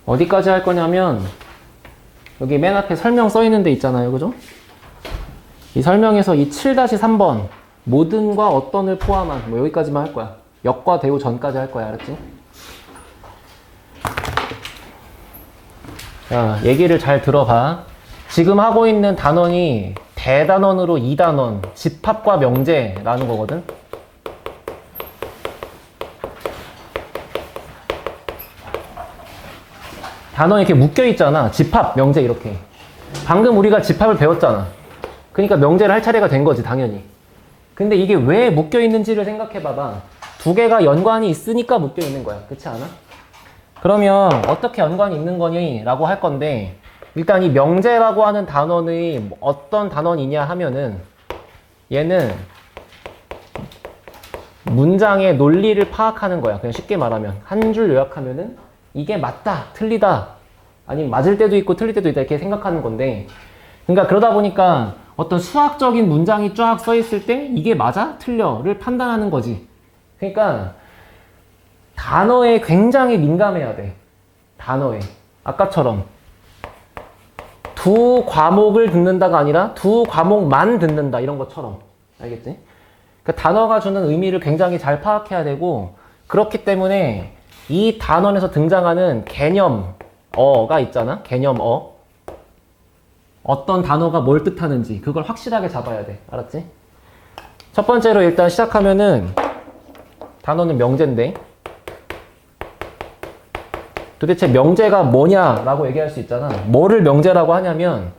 어디까지 할 거냐면 여기 맨 앞에 설명 써 있는 데 있잖아요. 그죠? 이 설명에서 이 7-3번 모든과 어떤을 포함한 뭐 여기까지만 할 거야. 역과 대우 전까지 할 거야. 알았지? 자, 얘기를 잘 들어봐. 지금 하고 있는 단원이 대단원으로 2단원, 집합과 명제라는 거거든. 단원이 이렇게 묶여 있잖아. 집합, 명제 이렇게. 방금 우리가 집합을 배웠잖아. 그러니까 명제를 할 차례가 된 거지, 당연히. 근데 이게 왜 묶여 있는지를 생각해 봐봐. 두 개가 연관이 있으니까 묶여 있는 거야. 그렇지 않아? 그러면 어떻게 연관이 있는 거니? 라고 할 건데, 일단 이 명제라고 하는 단원의 어떤 단원이냐 하면은 얘는 문장의 논리를 파악하는 거야. 그냥 쉽게 말하면 한 줄 요약하면은 이게 맞다, 틀리다, 아니면 맞을 때도 있고 틀릴 때도 있다 이렇게 생각하는 건데, 그러니까 그러다 보니까 어떤 수학적인 문장이 쫙 써 있을 때 이게 맞아, 틀려를 판단하는 거지. 그러니까 단어에 굉장히 민감해야 돼. 단어에. 아까처럼 두 과목을 듣는다가 아니라 두 과목만 듣는다 이런 것처럼. 알겠지? 그러니까 단어가 주는 의미를 굉장히 잘 파악해야 되고, 그렇기 때문에 이 단원에서 등장하는 개념어가 있잖아. 개념어. 어떤 단어가 뭘 뜻하는지 그걸 확실하게 잡아야 돼. 알았지? 첫 번째로 일단 시작하면은 단어는 명제인데, 도대체 명제가 뭐냐라고 얘기할 수 있잖아. 뭐를 명제라고 하냐면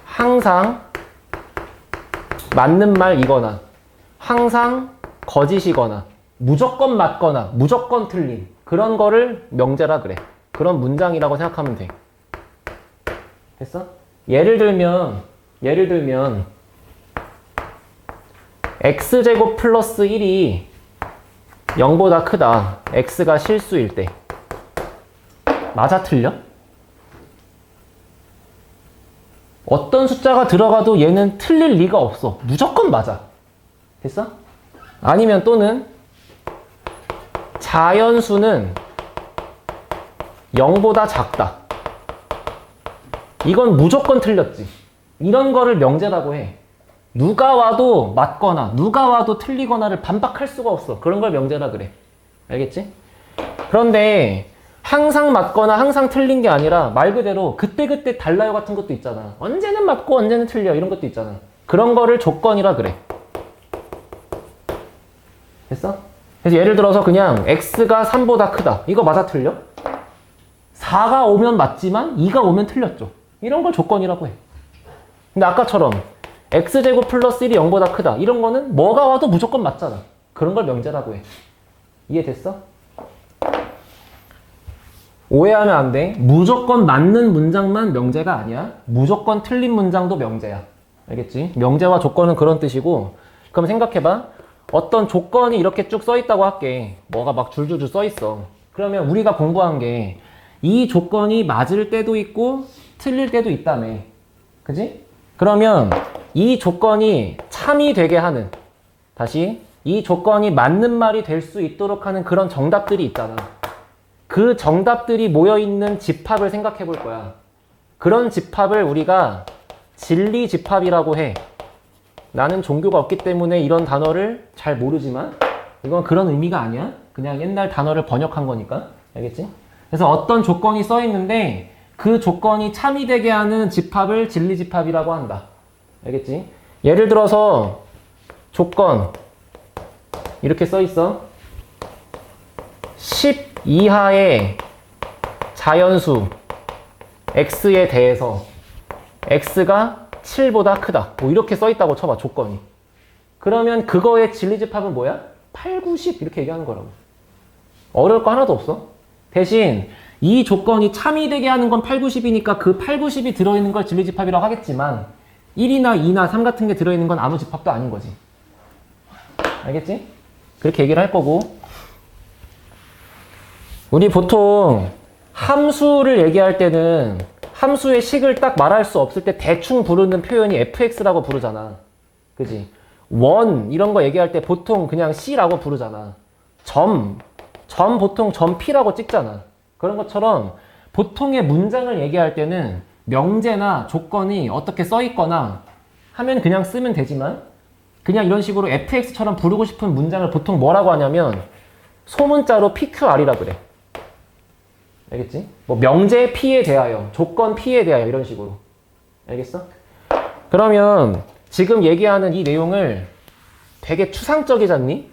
항상 맞는 말이거나 항상 거짓이거나 무조건 맞거나 무조건 틀린 그런 거를 명제라 그래. 그런 문장이라고 생각하면 돼. 됐어? 예를 들면 x제곱 플러스 1이 0보다 크다. x가 실수일 때. 맞아, 틀려? 어떤 숫자가 들어가도 얘는 틀릴 리가 없어. 무조건 맞아. 됐어? 아니면 또는 자연수는 0보다 작다. 이건 무조건 틀렸지. 이런 거를 명제라고 해. 누가 와도 맞거나 누가 와도 틀리거나를 반박할 수가 없어. 그런 걸 명제라 그래. 알겠지? 그런데 항상 맞거나 항상 틀린 게 아니라 말 그대로 그때그때 달라요 같은 것도 있잖아. 언제는 맞고 언제는 틀려 이런 것도 있잖아. 그런 거를 조건이라 그래. 됐어? 그래서 예를 들어서 그냥 x가 3보다 크다. 이거 맞아, 틀려? 4가 오면 맞지만 2가 오면 틀렸죠. 이런 걸 조건이라고 해. 근데 아까처럼 x제곱 플러스 1이 0보다 크다. 이런 거는 뭐가 와도 무조건 맞잖아. 그런 걸 명제라고 해. 이해됐어? 오해하면 안 돼. 무조건 맞는 문장만 명제가 아니야. 무조건 틀린 문장도 명제야. 알겠지? 명제와 조건은 그런 뜻이고, 그럼 생각해봐. 어떤 조건이 이렇게 쭉 써있다고 할게. 뭐가 막 줄줄줄 써있어. 그러면 우리가 공부한 게 이 조건이 맞을 때도 있고 틀릴 때도 있다며. 그지? 그러면 이 조건이 참이 되게 하는, 다시 이 조건이 맞는 말이 될 수 있도록 하는 그런 정답들이 있잖아. 그 정답들이 모여있는 집합을 생각해 볼 거야. 그런 집합을 우리가 진리집합이라고 해. 나는 종교가 없기 때문에 이런 단어를 잘 모르지만 이건 그런 의미가 아니야. 그냥 옛날 단어를 번역한 거니까. 알겠지? 그래서 어떤 조건이 써 있는데 그 조건이 참이 되게 하는 집합을 진리집합이라고 한다. 알겠지? 예를 들어서 조건 이렇게 써 있어. 10 이하의 자연수 x에 대해서 x가 7보다 크다. 뭐 이렇게 써 있다고 쳐봐, 조건이. 그러면 그거의 진리집합은 뭐야? 8, 9, 10 이렇게 얘기하는 거라고. 어려울 거 하나도 없어. 대신 이 조건이 참이 되게 하는 건 8, 9, 10이니까 그 8, 9, 10이 들어있는 걸 진리집합이라고 하겠지만 1이나 2나 3 같은 게 들어있는 건 아무 집합도 아닌 거지. 알겠지? 그렇게 얘기를 할 거고, 우리 보통 함수를 얘기할 때는 함수의 식을 딱 말할 수 없을 때 대충 부르는 표현이 fx라고 부르잖아. 그지? 원 이런 거 얘기할 때 보통 그냥 c라고 부르잖아. 점 보통 점 p라고 찍잖아. 그런 것처럼 보통의 문장을 얘기할 때는 명제나 조건이 어떻게 써 있거나 하면 그냥 쓰면 되지만 그냥 이런 식으로 fx처럼 부르고 싶은 문장을 보통 뭐라고 하냐면 소문자로 PQR이라 그래. 알겠지? 뭐 명제 P에 대하여, 조건 P에 대하여 이런 식으로. 알겠어? 그러면 지금 얘기하는 이 내용을 되게 추상적이지 않니?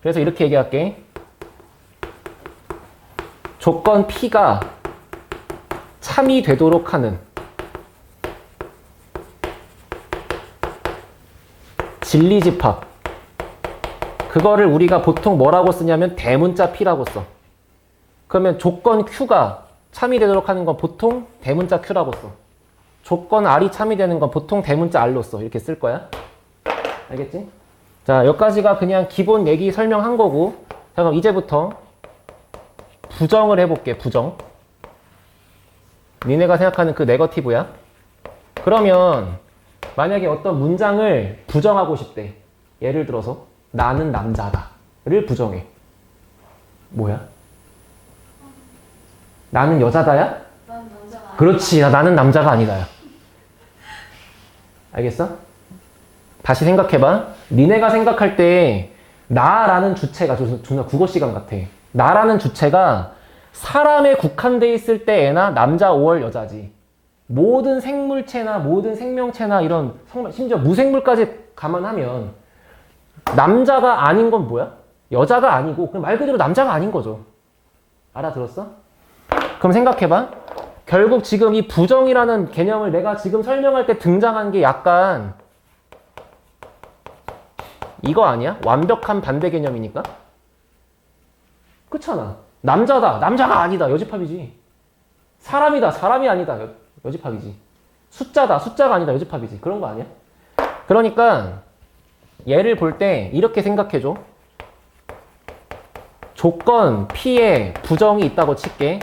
그래서 이렇게 얘기할게. 조건 P가 참이 되도록 하는 진리집합. 그거를 우리가 보통 뭐라고 쓰냐면 대문자 P라고 써. 그러면 조건 Q가 참이 되도록 하는 건 보통 대문자 Q라고 써. 조건 R이 참이 되는 건 보통 대문자 R로 써. 이렇게 쓸 거야. 알겠지? 자, 여기까지가 그냥 기본 얘기 설명한 거고. 자, 그럼 이제부터 부정을 해볼게. 부정. 니네가 생각하는 그 네거티브야. 그러면 만약에 어떤 문장을 부정하고 싶대. 예를 들어서 나는 남자다를 부정해. 뭐야? 나는 여자다야? 난 남자가 아니야. 그렇지. 나는 남자가 아니다야. 알겠어? 다시 생각해봐. 니네가 생각할 때 나라는 주체가 존나 국어 시간 같아. 나라는 주체가 사람에 국한돼 있을 때 애나 남자 5월 여자지. 모든 생물체나 모든 생명체나 이런 심지어 무생물까지 감안하면 남자가 아닌 건 뭐야? 여자가 아니고 그냥 말 그대로 남자가 아닌 거죠. 알아들었어? 그럼 생각해봐. 결국 지금 이 부정이라는 개념을 내가 지금 설명할 때 등장한 게 약간 이거 아니야? 완벽한 반대 개념이니까? 그렇잖아. 남자다. 남자가 아니다. 여집합이지. 사람이다. 사람이 아니다. 여집합이지. 숫자다. 숫자가 아니다. 여집합이지. 그런 거 아니야? 그러니까 얘를 볼 때 이렇게 생각해줘. 조건 P에 부정이 있다고 칠게.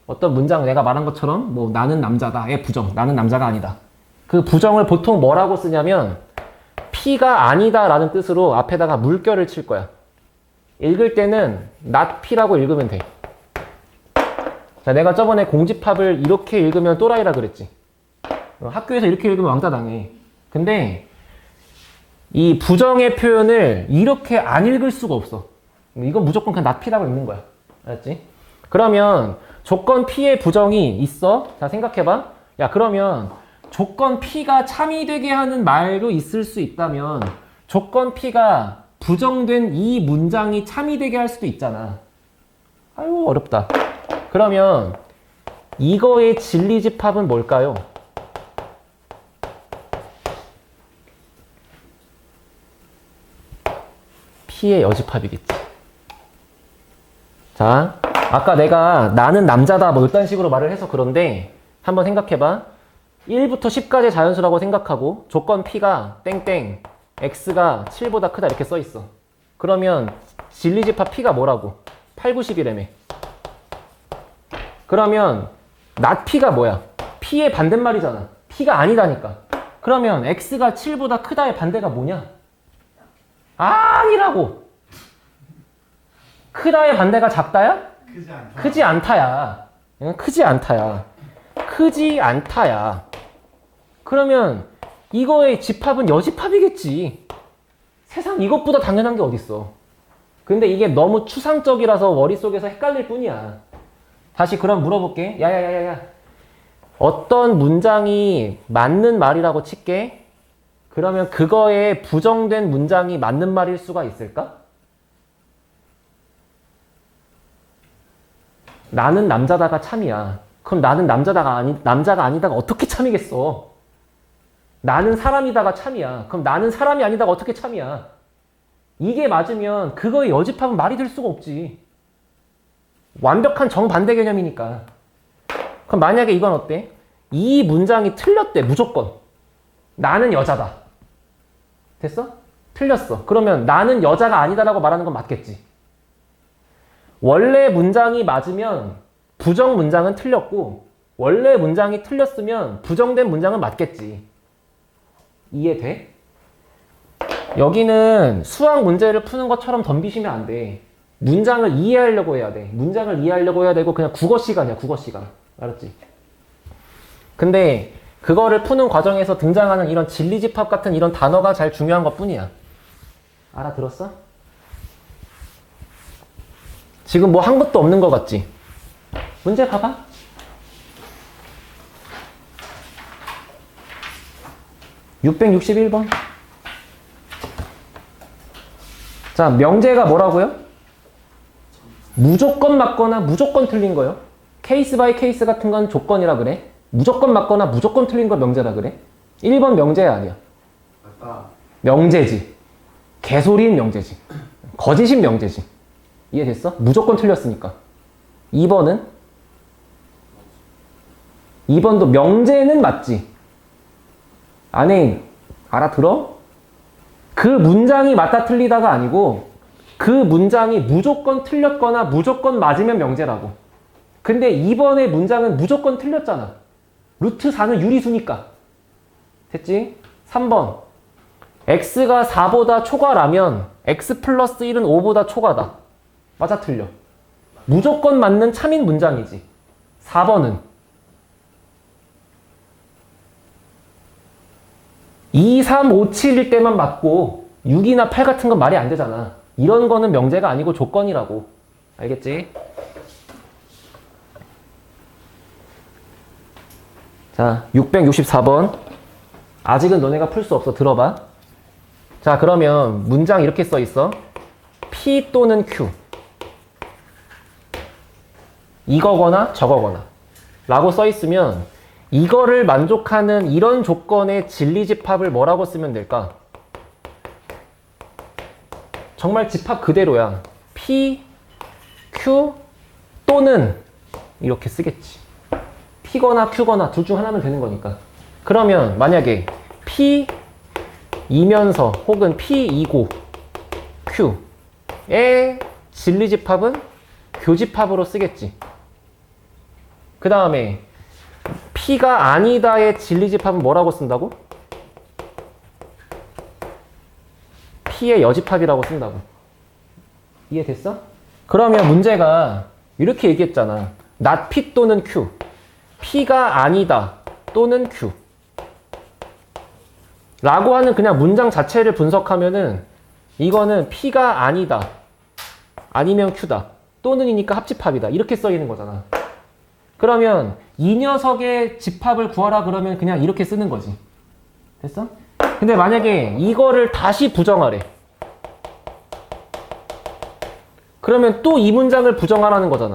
어떤 문장 내가 말한 것처럼 뭐 나는 남자다의 부정. 나는 남자가 아니다. 그 부정을 보통 뭐라고 쓰냐면 P가 아니다라는 뜻으로 앞에다가 물결을 칠 거야. 읽을 때는 not P라고 읽으면 돼. 자, 내가 저번에 공집합을 이렇게 읽으면 또라이라 그랬지. 학교에서 이렇게 읽으면 왕따 당해. 근데 이 부정의 표현을 이렇게 안 읽을 수가 없어. 이건 무조건 그냥 not P라고 읽는 거야. 알았지? 그러면 조건 P의 부정이 있어? 자, 생각해봐. 야, 그러면 조건 P가 참이 되게 하는 말도 있을 수 있다면 조건 P가 부정된 이 문장이 참이 되게 할 수도 있잖아. 아유, 어렵다. 그러면 이거의 진리집합은 뭘까요? P의 여집합이겠지. 자, 아까 내가 나는 남자다 뭐 이딴 식으로 말을 해서 그런데 한번 생각해봐. 1부터 10까지 자연수라고 생각하고 조건 P가 땡땡 X가 7보다 크다 이렇게 써 있어. 그러면 진리집합 P가 뭐라고? 8, 9, 10이라며. 그러면 not P가 뭐야? P의 반대말이잖아. P가 아니다니까. 그러면 X가 7보다 크다의 반대가 뭐냐? 아니라고. 크다의 반대가 작다야? 크지 않다. 크지 않다야. 크지 않다야. 크지 않다야. 그러면 이거의 집합은 여집합이겠지. 세상 이것보다 당연한 게 어딨어. 근데 이게 너무 추상적이라서 머릿속에서 헷갈릴 뿐이야. 다시 그럼 물어볼게. 야야야야야. 어떤 문장이 맞는 말이라고 칠게. 그러면 그거에 부정된 문장이 맞는 말일 수가 있을까? 나는 남자다가 참이야. 그럼 나는 남자가 아니다가 어떻게 참이겠어? 나는 사람이다가 참이야. 그럼 나는 사람이 아니다가 어떻게 참이야? 이게 맞으면 그거의 여집합은 말이 될 수가 없지. 완벽한 정반대 개념이니까. 그럼 만약에 이건 어때? 이 문장이 틀렸대. 무조건. 나는 여자다. 됐어? 틀렸어. 그러면 나는 여자가 아니다라고 말하는 건 맞겠지. 원래 문장이 맞으면 부정 문장은 틀렸고 원래 문장이 틀렸으면 부정된 문장은 맞겠지. 이해돼? 여기는 수학 문제를 푸는 것처럼 덤비시면 안 돼. 문장을 이해하려고 해야 돼. 문장을 이해하려고 해야 되고 그냥 국어 시간이야, 국어 시간. 알았지? 근데 그거를 푸는 과정에서 등장하는 이런 진리집합 같은 이런 단어가 잘 중요한 것 뿐이야. 알아들었어? 지금 뭐 한 것도 없는 것 같지? 문제 봐봐. (661번) 자, 명제가 뭐라고요? 무조건 맞거나 무조건 틀린 거요. 케이스 바이 케이스 같은 건 조건이라 그래. 무조건 맞거나 무조건 틀린 거 명제라 그래. 1번 명제야, 아니야? 명제지. 개소리인 명제지. 거짓인 명제지. 이해됐어? 무조건 틀렸으니까. 2번은? 2번도 명제는 맞지. 안에 알아들어? 그 문장이 맞다 틀리다가 아니고 그 문장이 무조건 틀렸거나 무조건 맞으면 명제라고. 근데 2번의 문장은 무조건 틀렸잖아. 루트 4는 유리수니까. 됐지? 3번. x가 4보다 초과라면 x 플러스 1은 5보다 초과다. 맞아, 틀려? 무조건 맞는 참인 문장이지. 4번은 2, 3, 5, 7일 때만 맞고 6이나 8 같은 건 말이 안 되잖아. 이런 거는 명제가 아니고 조건이라고. 알겠지? 자, 664번. 아직은 너네가 풀 수 없어. 들어봐. 자, 그러면 문장 이렇게 써 있어. P 또는 Q. 이거거나 저거거나 라고 써 있으면 이거를 만족하는 이런 조건의 진리집합을 뭐라고 쓰면 될까? 정말 집합 그대로야. P, Q 또는 이렇게 쓰겠지. P거나 Q거나 둘 중 하나면 되는 거니까. 그러면 만약에 P이면서 혹은 P이고 Q의 진리집합은 교집합으로 쓰겠지. 그 다음에 P가 아니다의 진리집합은 뭐라고 쓴다고? P의 여집합이라고 쓴다고. 이해됐어? 그러면 문제가 이렇게 얘기했잖아. not P 또는 Q. P가 아니다 또는 Q. 라고 하는 그냥 문장 자체를 분석하면은 이거는 P가 아니다 아니면 Q다 또는이니까 합집합이다 이렇게 써 있는 거잖아. 그러면 이 녀석의 집합을 구하라 그러면 그냥 이렇게 쓰는 거지. 됐어? 근데 만약에 이거를 다시 부정하래. 그러면 또 이 문장을 부정하라는 거잖아.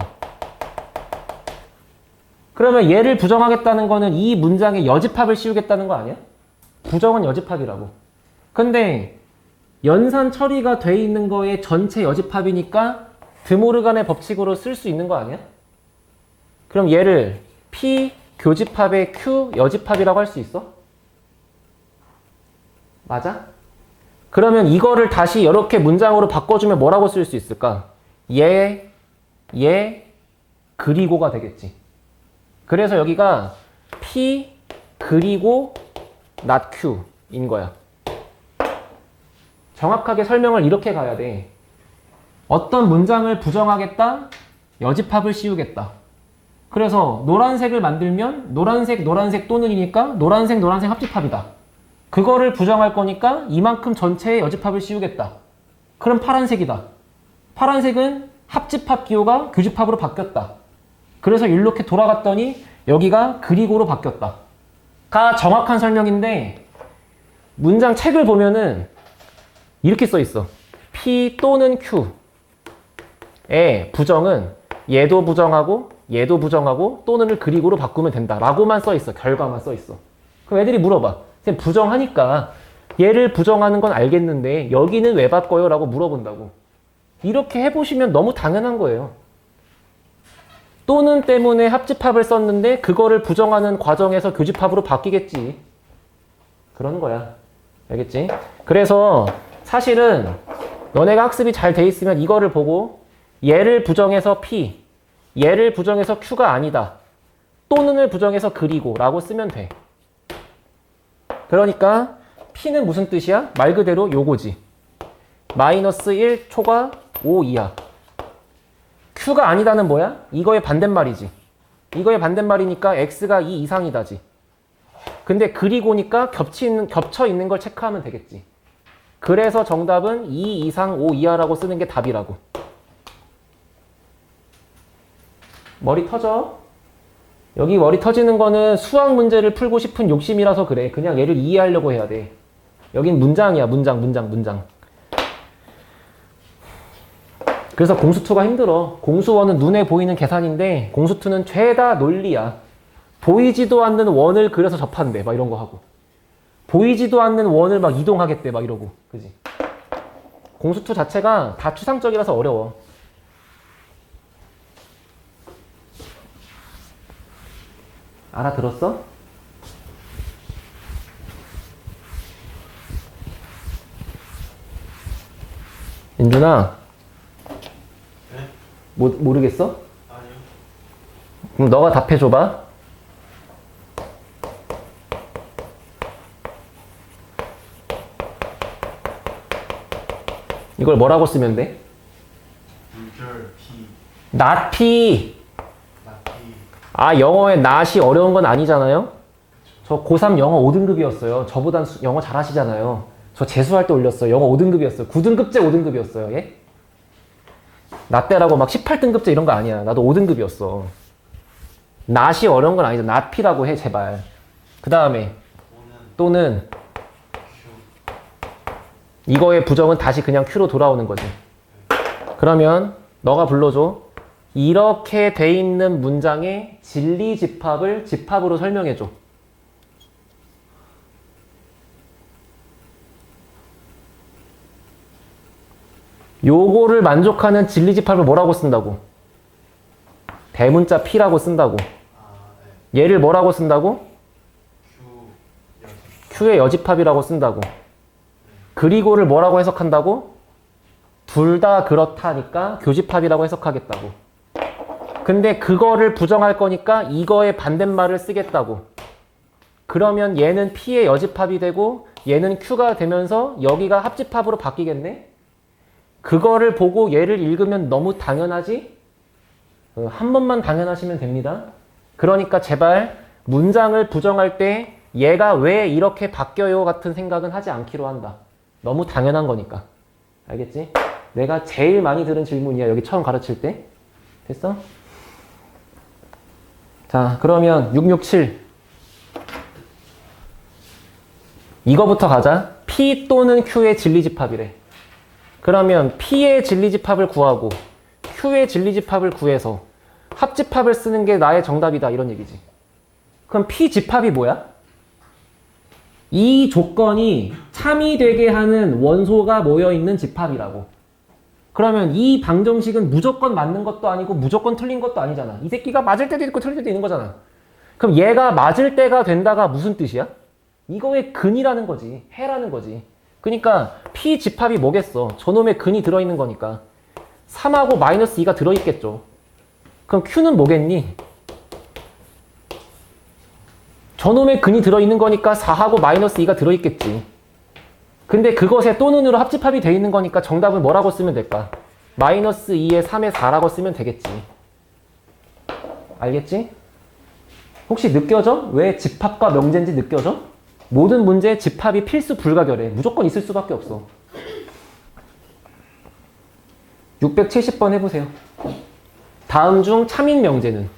그러면 얘를 부정하겠다는 거는 이 문장의 여집합을 씌우겠다는 거 아니야? 부정은 여집합이라고. 근데 연산 처리가 돼 있는 거에 전체 여집합이니까 드모르간의 법칙으로 쓸 수 있는 거 아니야? 그럼 얘를 P 교집합의 Q 여집합이라고 할 수 있어? 맞아? 그러면 이거를 다시 이렇게 문장으로 바꿔주면 뭐라고 쓸 수 있을까? 얘, 그리고가 되겠지. 그래서 여기가 P 그리고 not Q인 거야. 정확하게 설명을 이렇게 가야 돼. 어떤 문장을 부정하겠다, 여집합을 씌우겠다. 그래서 노란색을 만들면 노란색 또는이니까 노란색 합집합이다. 그거를 부정할 거니까 이만큼 전체의 여집합을 씌우겠다. 그럼 파란색이다. 파란색은 합집합 기호가 교집합으로 바뀌었다. 그래서 이렇게 돌아갔더니 여기가 그리고로 바뀌었다. 가 정확한 설명인데 문장 책을 보면은 이렇게 써 있어. P 또는 Q의 부정은 얘도 부정하고 얘도 부정하고 또는을 그리고로 바꾸면 된다 라고만 써 있어. 결과만 써 있어. 그럼 애들이 물어봐. 선생님 부정하니까 얘를 부정하는 건 알겠는데 여기는 왜 바꿔요? 라고 물어본다고. 이렇게 해보시면 너무 당연한 거예요. 또는 때문에 합집합을 썼는데 그거를 부정하는 과정에서 교집합으로 바뀌겠지. 그런 거야. 알겠지? 그래서 사실은 너네가 학습이 잘 돼 있으면 이거를 보고 얘를 부정해서 P, 얘를 부정해서 Q가 아니다. 또는을 부정해서 그리고 라고 쓰면 돼. 그러니까 P는 무슨 뜻이야? 말 그대로 요거지. 마이너스 1 초과 5 이하. Q가 아니다는 뭐야? 이거의 반대말이지. 이거의 반대말이니까 X가 2 이상이다지. 근데 그리고니까 겹쳐 있는 걸 체크하면 되겠지. 그래서 정답은 2 이상 5 이하라고 쓰는 게 답이라고. 머리 터져? 여기 머리 터지는 거는 수학 문제를 풀고 싶은 욕심이라서 그래. 그냥 얘를 이해하려고 해야 돼. 여긴 문장이야. 문장. 그래서 공수2가 힘들어. 공수1은 눈에 보이는 계산인데 공수2는 죄다 논리야. 보이지도 않는 원을 그려서 접한대. 막 이런 거 하고. 보이지도 않는 원을 막 이동하겠대. 막 이러고. 그지? 공수2 자체가 다 추상적이라서 어려워. 알아들었어? 인준아. 네? 모르겠어? 아니요. 그럼 너가 답해줘봐. 이걸 뭐라고 쓰면 돼? 물결 P not P. 나피 아, 영어의 not이 어려운 건 아니잖아요? 저 고3 영어 5등급이었어요. 저보단 영어 잘하시잖아요. 저 재수할 때 올렸어요. 영어 5등급이었어요. 9등급제 5등급이었어요. 예? 나 때라고 막 18등급제 이런 거 아니야. 나도 5등급이었어. not이 어려운 건 아니죠. not P라고 해, 제발. 그 다음에 또는 Q 이거의 부정은 다시 그냥 Q로 돌아오는 거지. 그러면 너가 불러줘. 이렇게 돼 있는 문장의 진리 집합을 집합으로 설명해줘. 요거를 만족하는 진리 집합을 뭐라고 쓴다고? 대문자 P라고 쓴다고. 네. 얘를 뭐라고 쓴다고? Q 여섯 Q의 여집합이라고 쓴다고. 그리고를 뭐라고 해석한다고? 둘 다 그렇다니까 교집합이라고 해석하겠다고. 근데 그거를 부정할 거니까 이거의 반대말을 쓰겠다고. 그러면 얘는 P의 여집합이 되고 얘는 Q가 되면서 여기가 합집합으로 바뀌겠네? 그거를 보고 얘를 읽으면 너무 당연하지? 한 번만 당연하시면 됩니다. 그러니까 제발 문장을 부정할 때 얘가 왜 이렇게 바뀌어요 같은 생각은 하지 않기로 한다. 너무 당연한 거니까. 알겠지? 내가 제일 많이 들은 질문이야. 여기 처음 가르칠 때. 됐어? 자, 그러면 667. 이거부터 가자. P 또는 Q의 진리집합이래. 그러면 P의 진리집합을 구하고 Q의 진리집합을 구해서 합집합을 쓰는 게 나의 정답이다. 이런 얘기지. 그럼 P집합이 뭐야? 이 조건이 참이 되게 하는 원소가 모여있는 집합이라고. 그러면 이 방정식은 무조건 맞는 것도 아니고 무조건 틀린 것도 아니잖아. 이 새끼가 맞을 때도 있고 틀릴 때도 있는 거잖아. 그럼 얘가 맞을 때가 된다가 무슨 뜻이야? 이거의 근이라는 거지. 해라는 거지. 그러니까 P 집합이 뭐겠어? 저놈의 근이 들어있는 거니까 3하고 마이너스 2가 들어있겠죠. 그럼 Q는 뭐겠니? 저놈의 근이 들어있는 거니까 4하고 마이너스 2가 들어있겠지. 근데 그것에 또는으로 합집합이 되어 있는 거니까 정답은 뭐라고 쓰면 될까? 마이너스 2에 3에 4라고 쓰면 되겠지. 알겠지? 혹시 느껴져? 왜 집합과 명제인지 느껴져? 모든 문제에 집합이 필수 불가결해. 무조건 있을 수밖에 없어. 670번 해보세요. 다음 중 참인 명제는?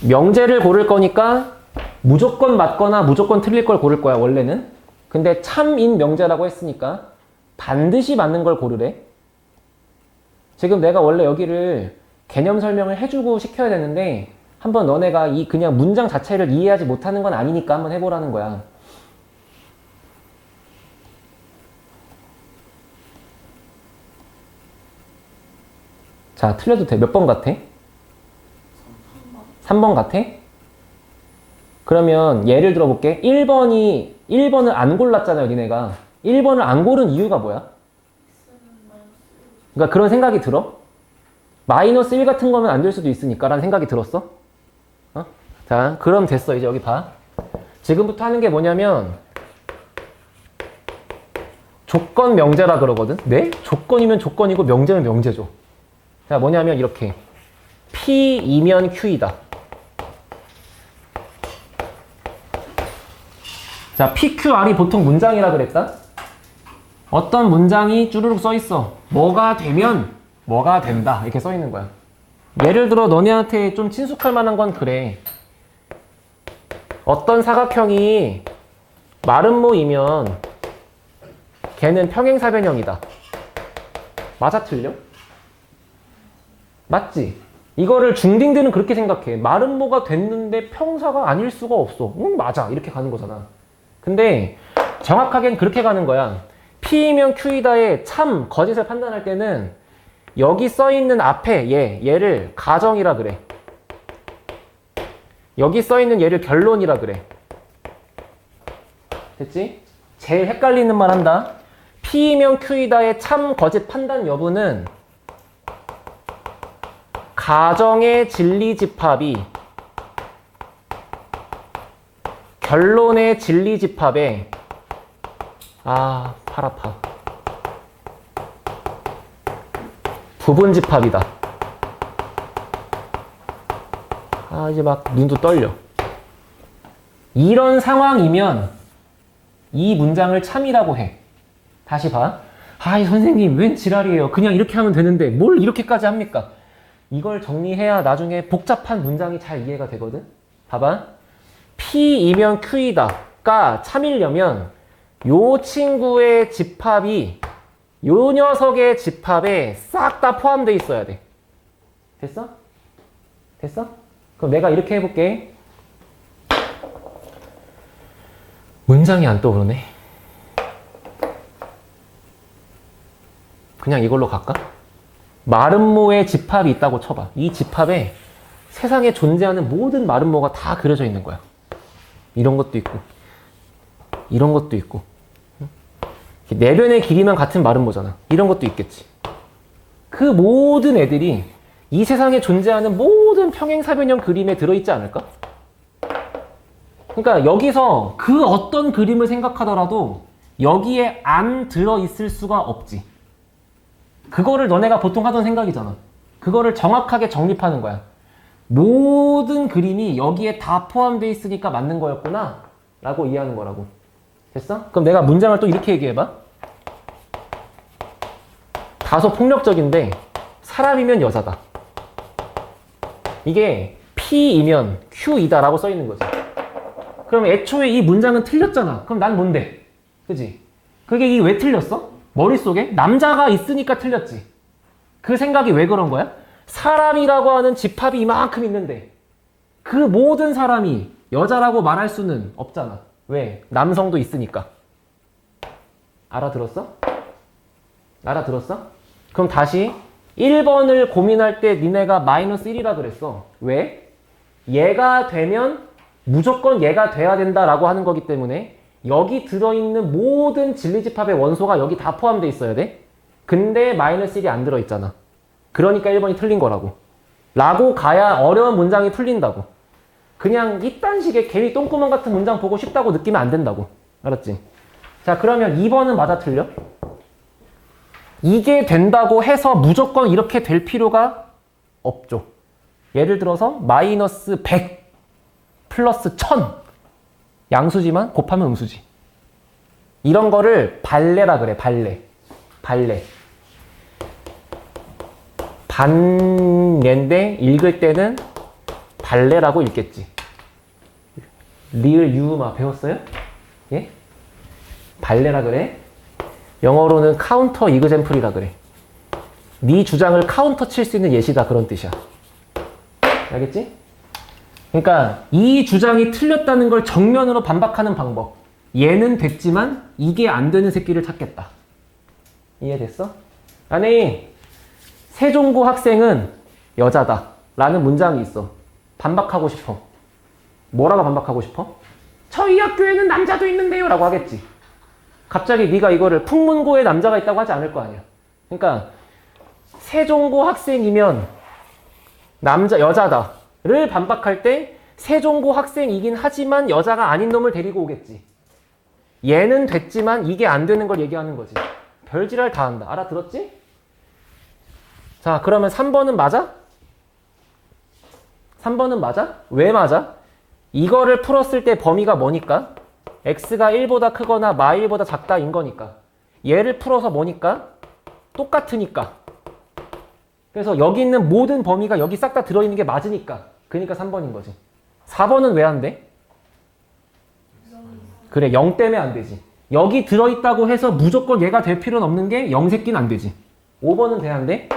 명제를 고를 거니까 무조건 맞거나 무조건 틀릴 걸 고를 거야, 원래는. 근데 참인 명제라고 했으니까 반드시 맞는 걸 고르래. 지금 내가 원래 여기를 개념 설명을 해주고 시켜야 되는데 한번 너네가 이 그냥 문장 자체를 이해하지 못하는 건 아니니까 한번 해보라는 거야. 자, 틀려도 돼. 몇 번 같아? 3번 같아? 그러면 예를 들어볼게. 1번을 안 골랐잖아요, 니네가. 1번을 안 고른 이유가 뭐야? 그러니까 그런 생각이 들어? 마이너스 1 같은 거면 안 될 수도 있으니까 라는 생각이 들었어? 어? 자, 그럼 됐어. 이제 여기 봐. 지금부터 하는 게 뭐냐면 조건 명제라 그러거든. 네? 조건이면 조건이고 명제면 명제죠. 자, 뭐냐면 이렇게 P이면 Q이다. 자, PQR이 보통 문장이라 그랬다. 어떤 문장이 쭈루룩 써 있어. 뭐가 되면 뭐가 된다. 이렇게 써 있는 거야. 예를 들어 너네한테 좀 친숙할 만한 건 그래. 어떤 사각형이 마름모이면 걔는 평행사변형이다. 맞아, 틀려? 맞지? 이거를 중딩들은 그렇게 생각해. 마름모가 됐는데 평사가 아닐 수가 없어. 응, 맞아. 이렇게 가는 거잖아. 근데 정확하게는 그렇게 가는 거야. P이면 Q이다의 참, 거짓을 판단할 때는 여기 써있는 앞에 얘를 가정이라 그래. 여기 써있는 얘를 결론이라 그래. 됐지? 제일 헷갈리는 말 한다. P이면 Q이다의 참, 거짓 판단 여부는 가정의 진리집합이 결론의 진리집합에 팔 아파. 부분집합이다. 이제 막 눈도 떨려. 이런 상황이면 이 문장을 참이라고 해. 다시 봐. 이 선생님 웬 지랄이에요. 그냥 이렇게 하면 되는데 뭘 이렇게까지 합니까? 이걸 정리해야 나중에 복잡한 문장이 잘 이해가 되거든. 봐봐. P이면 Q이다가 참이려면 요 친구의 집합이 요 녀석의 집합에 싹 다 포함되어 있어야 돼. 됐어? 됐어? 그럼 내가 이렇게 해볼게. 문장이 안 떠오르네. 그냥 이걸로 갈까? 마름모의 집합이 있다고 쳐봐. 이 집합에 세상에 존재하는 모든 마름모가 다 그려져 있는 거야. 이런 것도 있고 이런 것도 있고 내변의 길이만 같은 마름모잖아. 이런 것도 있겠지. 그 모든 애들이 이 세상에 존재하는 모든 평행사변형 그림에 들어있지 않을까? 그러니까 여기서 그 어떤 그림을 생각하더라도 여기에 안 들어있을 수가 없지. 그거를 너네가 보통 하던 생각이잖아. 그거를 정확하게 정립하는 거야. 모든 그림이 여기에 다 포함되어 있으니까 맞는 거였구나 라고 이해하는 거라고. 됐어? 그럼 내가 문장을 또 이렇게 얘기해봐. 다소 폭력적인데 사람이면 여자다. 이게 P이면 Q이다 라고 써 있는 거지. 그럼 애초에 이 문장은 틀렸잖아. 그럼 난 뭔데? 그지? 그게 이게 왜 틀렸어? 머릿속에 남자가 있으니까 틀렸지. 그 생각이 왜 그런 거야? 사람이라고 하는 집합이 이만큼 있는데 그 모든 사람이 여자라고 말할 수는 없잖아. 왜? 남성도 있으니까. 알아들었어? 알아들었어? 그럼 다시 1번을 고민할 때 니네가 마이너스 1이라 그랬어. 왜? 얘가 되면 무조건 얘가 돼야 된다라고 하는 거기 때문에 여기 들어있는 모든 진리집합의 원소가 여기 다 포함되어 있어야 돼. 근데 마이너스 1이 안 들어있잖아. 그러니까 1번이 틀린 거라고. 라고 가야 어려운 문장이 풀린다고. 그냥 이딴 식의 개미 똥구멍 같은 문장 보고 쉽다고 느끼면 안 된다고. 알았지? 자, 그러면 2번은 맞아 틀려? 이게 된다고 해서 무조건 이렇게 될 필요가 없죠. 예를 들어서 마이너스 100 플러스 1000 양수지만 곱하면 음수지. 이런 거를 발레라 그래. 발레. 반례인데 읽을 때는 발레라고 읽겠지. 리을 유마 배웠어요? 예? 발레라 그래. 영어로는 카운터 이그젬플이라 그래. 네 주장을 카운터 칠 수 있는 예시다 그런 뜻이야. 알겠지? 그러니까 이 주장이 틀렸다는 걸 정면으로 반박하는 방법. 얘는 됐지만 이게 안 되는 새끼를 찾겠다. 이해됐어? 아니, 세종고 학생은 여자다 라는 문장이 있어. 반박하고 싶어. 뭐라고 반박하고 싶어? 저희 학교에는 남자도 있는데요 라고 하겠지. 갑자기 네가 이거를 풍문고에 남자가 있다고 하지 않을 거 아니야. 그러니까 세종고 학생이면 여자다를 반박할 때 세종고 학생이긴 하지만 여자가 아닌 놈을 데리고 오겠지. 얘는 됐지만 이게 안 되는 걸 얘기하는 거지. 별지랄 다 한다. 알아들었지? 자, 그러면 3번은 맞아? 3번은 맞아? 왜 맞아? 이거를 풀었을 때 범위가 뭐니까? x가 1보다 크거나 마 1보다 작다인 거니까. 얘를 풀어서 뭐니까? 똑같으니까. 그래서 여기 있는 모든 범위가 여기 싹 다 들어있는 게 맞으니까. 그러니까 3번인 거지. 4번은 왜 안 돼? 그래, 0 때문에 안 되지. 여기 들어있다고 해서 무조건 얘가 될 필요는 없는 게 0 새끼는 안 되지. 5번은 돼, 안 돼?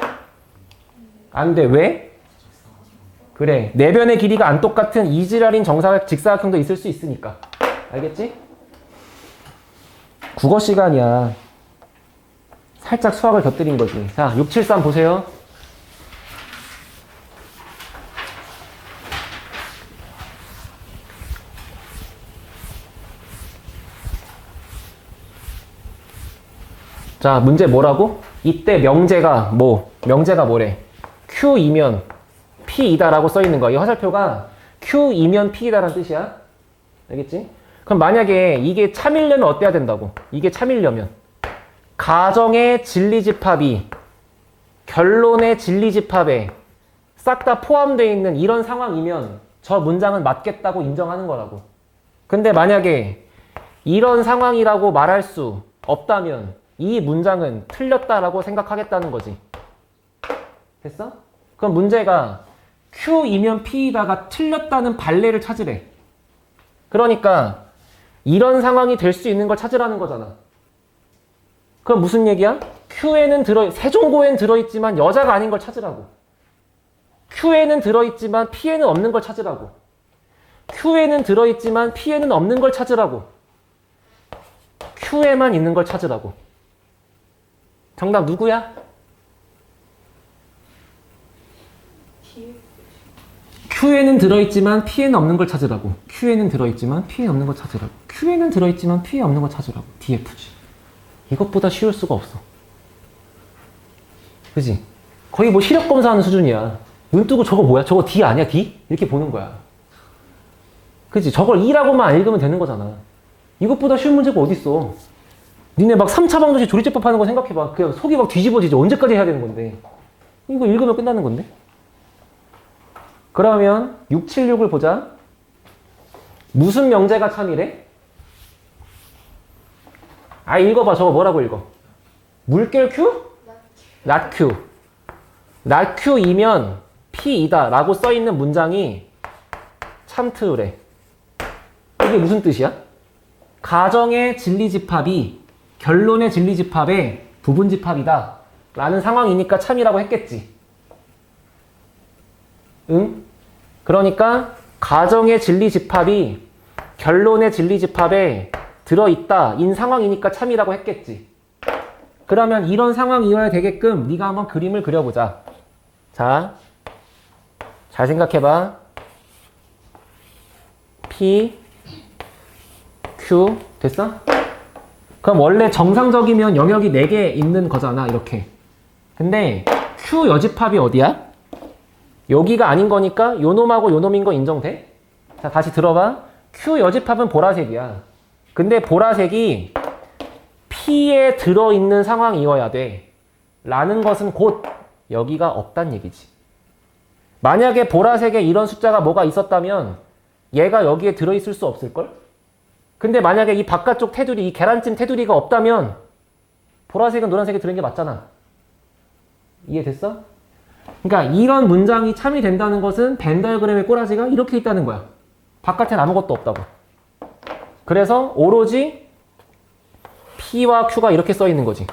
안 돼. 왜? 그래, 내변의 길이가 안 똑같은 이지랄인 정사각, 직사각형도 있을 수 있으니까. 알겠지? 국어 시간이야. 살짝 수학을 곁들인 거지. 자, 673 보세요. 자, 문제 뭐라고? 이때 명제가 뭐? 명제가 뭐래? Q이면 P이다라고 써있는 거야. 이 화살표가 Q이면 P이다라는 뜻이야. 알겠지? 그럼 만약에 이게 참이려면 어때야 된다고? 이게 참이려면 가정의 진리집합이 결론의 진리집합에 싹 다 포함되어 있는 이런 상황이면 저 문장은 맞겠다고 인정하는 거라고. 근데 만약에 이런 상황이라고 말할 수 없다면 이 문장은 틀렸다라고 생각하겠다는 거지. 됐어? 그럼 문제가 Q이면 P이다가 틀렸다는 발레를 찾으래. 그러니까 이런 상황이 될 수 있는 걸 찾으라는 거잖아. 그럼 무슨 얘기야? Q에는 세종고에는 들어있지만 여자가 아닌 걸 찾으라고. Q에는 들어있지만 P에는 없는 걸 찾으라고. Q에는 들어있지만 P에는 없는 걸 찾으라고. Q에만 있는 걸 찾으라고. 정답 누구야? Q에는 들어있지만 P에는 없는 걸 찾으라고. Q에는 들어있지만 P에 없는 걸 찾으라고. Q에는 들어있지만 P에 없는 걸 찾으라고. DFG. 이것보다 쉬울 수가 없어. 그지? 거의 뭐 시력 검사하는 수준이야. 눈 뜨고 저거 뭐야? 저거 D 아니야? D? 이렇게 보는 거야. 그지? 저걸 E라고만 안 읽으면 되는 거잖아. 이것보다 쉬운 문제가 어딨어. 니네 막 3차 방정식 조리제법 하는 거 생각해봐. 그냥 속이 막 뒤집어지지. 언제까지 해야 되는 건데. 이거 읽으면 끝나는 건데. 그러면 676을 보자. 무슨 명제가 참이래? 아, 읽어봐. 저거 뭐라고 읽어? 물결 Q? not Q. not Q이면 P이다 라고 써있는 문장이 참트래. 이게 무슨 뜻이야? 가정의 진리집합이 결론의 진리집합의 부분집합이다 라는 상황이니까 참이라고 했겠지. 응? 그러니까 가정의 진리집합이 결론의 진리집합에 들어있다 인 상황이니까 참이라고 했겠지. 그러면 이런 상황이어야 되게끔 네가 한번 그림을 그려보자. 자, 잘 생각해봐. P, Q 됐어? 그럼 원래 정상적이면 영역이 4개 있는 거잖아. 이렇게. 근데 Q 여집합이 어디야? 여기가 아닌 거니까 요 놈하고 요 놈인 거 인정돼? 자, 다시 들어봐. Q 여집합은 보라색이야. 근데 보라색이 P에 들어있는 상황이어야 돼. 라는 것은 곧 여기가 없단 얘기지. 만약에 보라색에 이런 숫자가 뭐가 있었다면 얘가 여기에 들어있을 수 없을걸? 근데 만약에 이 바깥쪽 테두리, 이 계란찜 테두리가 없다면 보라색은 노란색에 들어있는 게 맞잖아. 이해됐어? 그러니까 이런 문장이 참이 된다는 것은 벤 다이어그램의 꼬라지가 이렇게 있다는 거야. 바깥엔 아무것도 없다고. 그래서 오로지 P와 Q가 이렇게 써 있는 거지.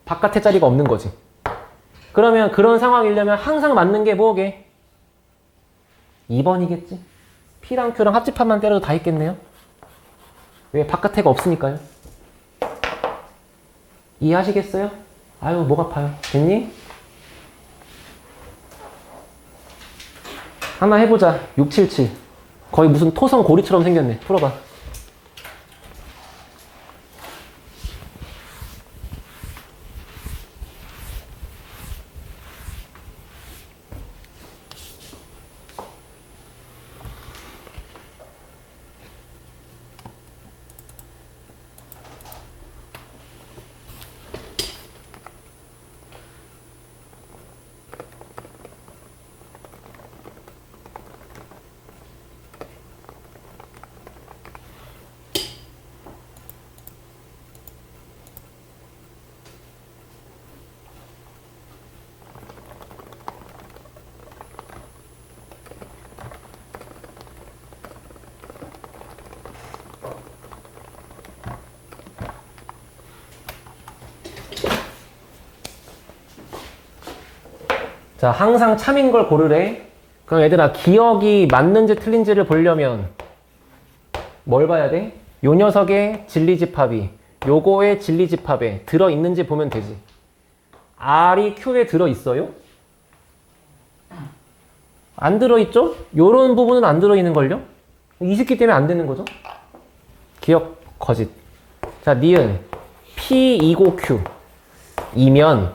바깥에 자리가 없는 거지. 그러면 그런 상황이려면 항상 맞는 게 뭐게? 2번이겠지. P랑 Q랑 합집합만 때려도 다 있겠네요. 왜? 바깥에가 없으니까요. 이해하시겠어요? 아유, 목 아파요. 됐니? 하나 해보자. 677. 거의 무슨 토성 고리처럼 생겼네. 풀어봐. 자, 항상 참인 걸 고르래. 그럼 얘들아, 기억이 맞는지 틀린지를 보려면 뭘 봐야 돼? 요 녀석의 진리집합이 요거의 진리집합에 들어있는지 보면 되지. R이 Q에 들어있어요? 안 들어있죠? 요런 부분은 안 들어있는걸요? 이 새끼 때문에 안 되는 거죠? 기억 거짓. 자, 니은 P2고 Q 이면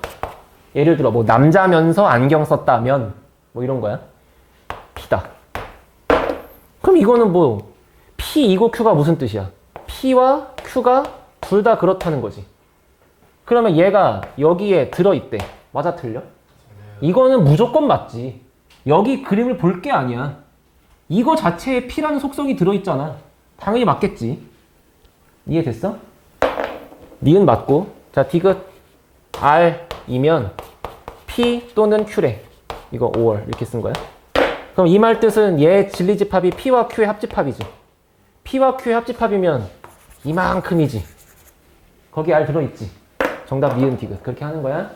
예를 들어 뭐 남자면서 안경 썼다면 뭐 이런 거야. P다. 그럼 이거는 뭐 P2고 Q가 무슨 뜻이야? P와 Q가 둘 다 그렇다는 거지. 그러면 얘가 여기에 들어있대. 맞아 틀려? 이거는 무조건 맞지. 여기 그림을 볼 게 아니야. 이거 자체에 P라는 속성이 들어있잖아. 당연히 맞겠지. 이해됐어? 니은 맞고. 자, 디귿 R이면 P 또는 Q래. 이거 5월 이렇게 쓴 거야. 그럼 이 말 뜻은 얘 진리집합이 P와 Q의 합집합이지. P와 Q의 합집합이면 이만큼이지. 거기 R 들어있지. 정답 니은 디귿. 그렇게 하는 거야.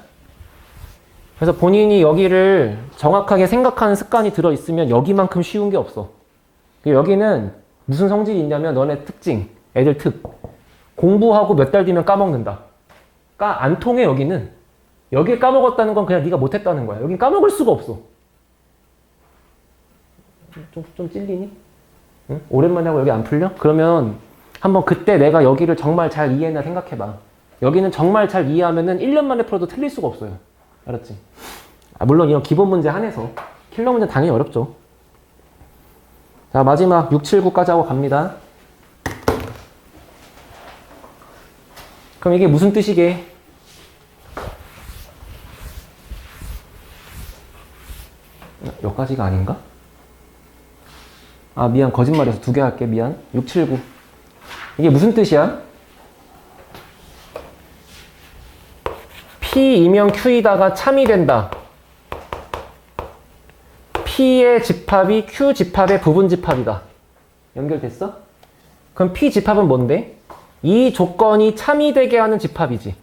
그래서 본인이 여기를 정확하게 생각하는 습관이 들어있으면 여기만큼 쉬운 게 없어. 여기는 무슨 성질이 있냐면 너네 특징, 애들 특. 공부하고 몇 달 뒤면 까먹는다. 안 통해 여기는. 여기에 까먹었다는 건 그냥 네가 못했다는 거야. 여긴 까먹을 수가 없어. 좀 찔리니? 응? 오랜만에 하고 여기 안 풀려? 그러면 한번 그때 내가 여기를 정말 잘 이해했나 생각해봐. 여기는 정말 잘 이해하면은 1년 만에 풀어도 틀릴 수가 없어요. 알았지? 물론 이런 기본 문제 한해서. 킬러 문제 당연히 어렵죠. 자, 마지막 6, 7, 9까지 하고 갑니다. 그럼 이게 무슨 뜻이게? 여기까지가 아닌가? 아, 미안. 거짓말해서 2개 할게. 미안. 6, 7, 9. 이게 무슨 뜻이야? P이면 Q이다가 참이 된다. P의 집합이 Q 집합의 부분 집합이다. 연결됐어? 그럼 P 집합은 뭔데? 이 조건이 참이 되게 하는 집합이지.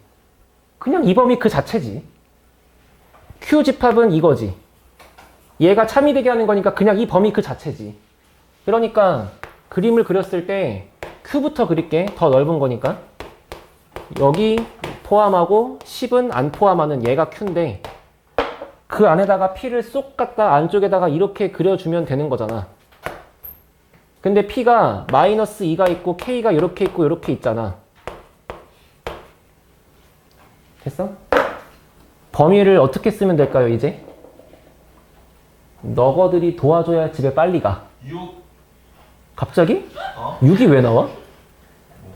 그냥 이 범위 그 자체지. Q 집합은 이거지. 얘가 참이 되게 하는 거니까 그냥 이 범위 그 자체지. 그러니까 그림을 그렸을 때 Q부터 그릴게. 더 넓은 거니까. 여기 포함하고 10은 안 포함하는 얘가 Q인데 그 안에다가 P를 쏙 갖다 안쪽에다가 이렇게 그려주면 되는 거잖아. 근데 P가 마이너스 2가 있고 K가 이렇게 있고 이렇게 있잖아. 됐어? 범위를 어떻게 쓰면 될까요, 이제? 너거들이 도와줘야 집에 빨리 가. 6. 갑자기? 6이 왜 나와?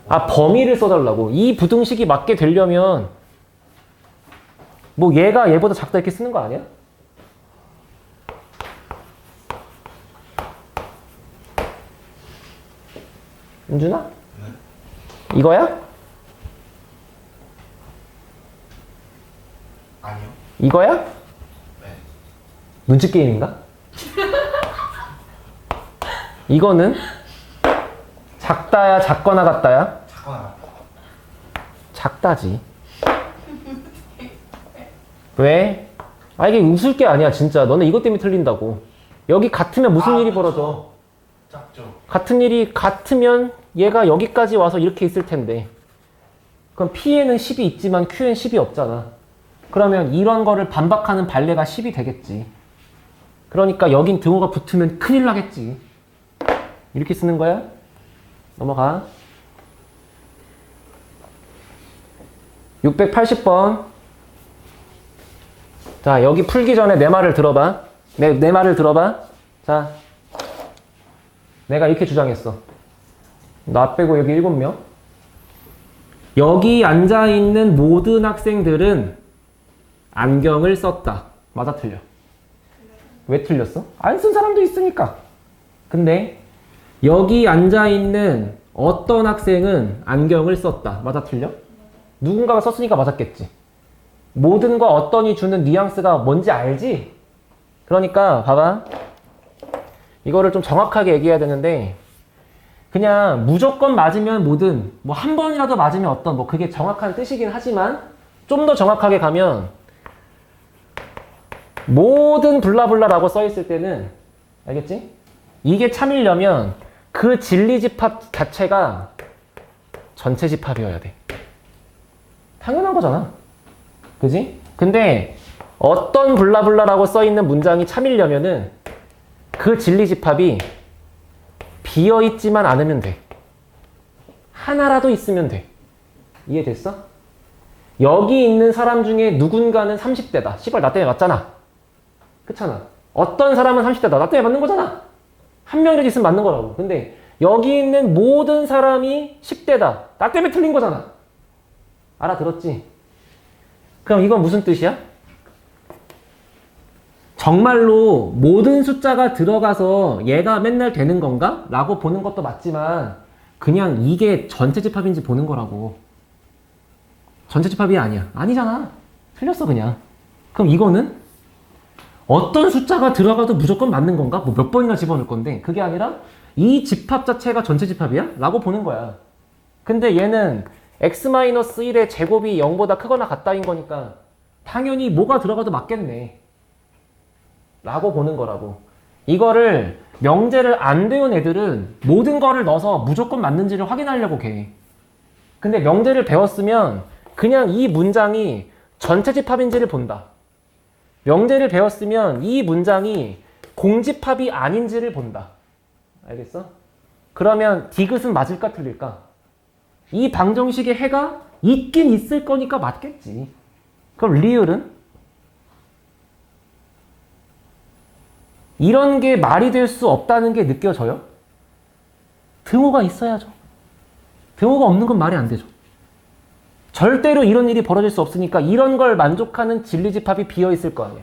아, 범위를 써달라고. 이 부등식이 맞게 되려면 뭐 얘가 얘보다 작다 이렇게 쓰는 거 아니야? 은준아? 네. 이거야? 아니요. 이거야? 네. 눈치 게임인가? 이거는 작다야, 작거나 같다야? 작거나. 작다지. 왜? 아, 이게 웃을 게 아니야, 진짜. 너네 이것 때문에 틀린다고. 여기 같으면 무슨 일이 벌어져? 작죠. 같은 일이 같으면 얘가 여기까지 와서 이렇게 있을 텐데. 그럼 P에는 10이 있지만 Q엔 10이 없잖아. 그러면 이런 거를 반박하는 발레가 10이 되겠지. 그러니까 여긴 등호가 붙으면 큰일 나겠지. 이렇게 쓰는 거야? 넘어가. 680번. 자, 여기 풀기 전에 내 말을 들어봐. 내 말을 들어봐. 자, 내가 이렇게 주장했어. 나 빼고 여기 7명. 여기 앉아있는 모든 학생들은 안경을 썼다. 맞아, 틀려? 왜 틀렸어? 안 쓴 사람도 있으니까. 근데 여기 앉아있는 어떤 학생은 안경을 썼다. 맞아, 틀려? 누군가가 썼으니까 맞았겠지. 모든과 어떤이 주는 뉘앙스가 뭔지 알지? 그러니까 봐봐. 이거를 좀 정확하게 얘기해야 되는데 그냥 무조건 맞으면 뭐든 뭐 한 번이라도 맞으면 어떤 뭐 그게 정확한 뜻이긴 하지만 좀 더 정확하게 가면 모든 블라블라라고 써 있을 때는 알겠지? 이게 참이려면 그 진리집합 자체가 전체 집합이어야 돼. 당연한 거잖아. 그지? 근데 어떤 블라블라라고 써 있는 문장이 참이려면은 그 진리집합이 비어있지만 않으면 돼. 하나라도 있으면 돼. 이해됐어? 여기 있는 사람 중에 누군가는 30대다. 씨발 나 때문에 맞잖아. 그렇잖아. 어떤 사람은 30대다. 나 때문에 맞는 거잖아. 한 명이라도 있으면 맞는 거라고. 근데 여기 있는 모든 사람이 10대다. 나 때문에 틀린 거잖아. 알아들었지? 그럼 이건 무슨 뜻이야? 정말로 모든 숫자가 들어가서 얘가 맨날 되는 건가? 라고 보는 것도 맞지만 그냥 이게 전체 집합인지 보는 거라고. 전체 집합이 아니야. 아니잖아. 틀렸어 그냥. 그럼 이거는 어떤 숫자가 들어가도 무조건 맞는 건가? 뭐 몇 번이나 집어넣을 건데 그게 아니라 이 집합 자체가 전체 집합이야? 라고 보는 거야. 근데 얘는 x-1의 제곱이 0보다 크거나 같다인 거니까 당연히 뭐가 들어가도 맞겠네. 라고 보는 거라고. 이거를 명제를 안 배운 애들은 모든 거를 넣어서 무조건 맞는지를 확인하려고 해. 근데 명제를 배웠으면 그냥 이 문장이 전체 집합인지를 본다. 명제를 배웠으면 이 문장이 공집합이 아닌지를 본다. 알겠어? 그러면 디귿은 맞을까 틀릴까? 이 방정식의 해가 있긴 있을 거니까 맞겠지. 그럼 리을은? 이런 게 말이 될 수 없다는 게 느껴져요? 등호가 있어야죠. 등호가 없는 건 말이 안 되죠. 절대로 이런 일이 벌어질 수 없으니까 이런 걸 만족하는 진리집합이 비어있을 거 아니야.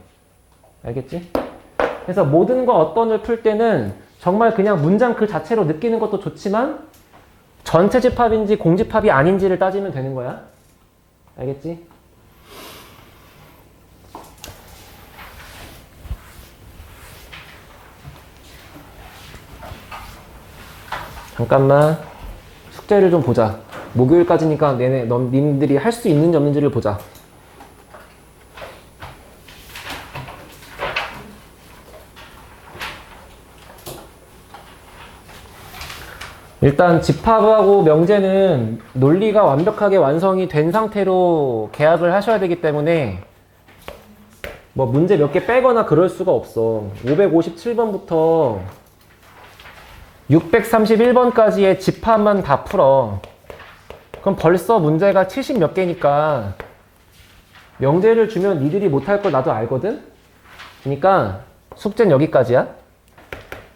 알겠지? 그래서 모든 거 어떤을 풀 때는 정말 그냥 문장 그 자체로 느끼는 것도 좋지만 전체 집합인지 공집합이 아닌지를 따지면 되는 거야. 알겠지? 잠깐만 숙제를 좀 보자. 목요일까지니까 님들이 할 수 있는지 없는지를 보자. 일단 집합하고 명제는 논리가 완벽하게 완성이 된 상태로 계약을 하셔야 되기 때문에 뭐 문제 몇 개 빼거나 그럴 수가 없어. 557번부터 631번까지의 집합만 다 풀어. 그럼 벌써 문제가 70 몇 개니까 명제를 주면 니들이 못할 걸 나도 알거든? 그러니까 숙제는 여기까지야.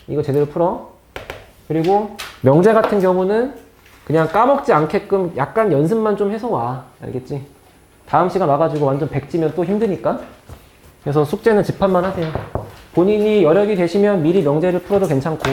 이거 제대로 풀어. 그리고 명제 같은 경우는 그냥 까먹지 않게끔 약간 연습만 좀 해서 와. 알겠지? 다음 시간 와가지고 완전 백지면 또 힘드니까. 그래서 숙제는 집합만 하세요. 본인이 여력이 되시면 미리 명제를 풀어도 괜찮고.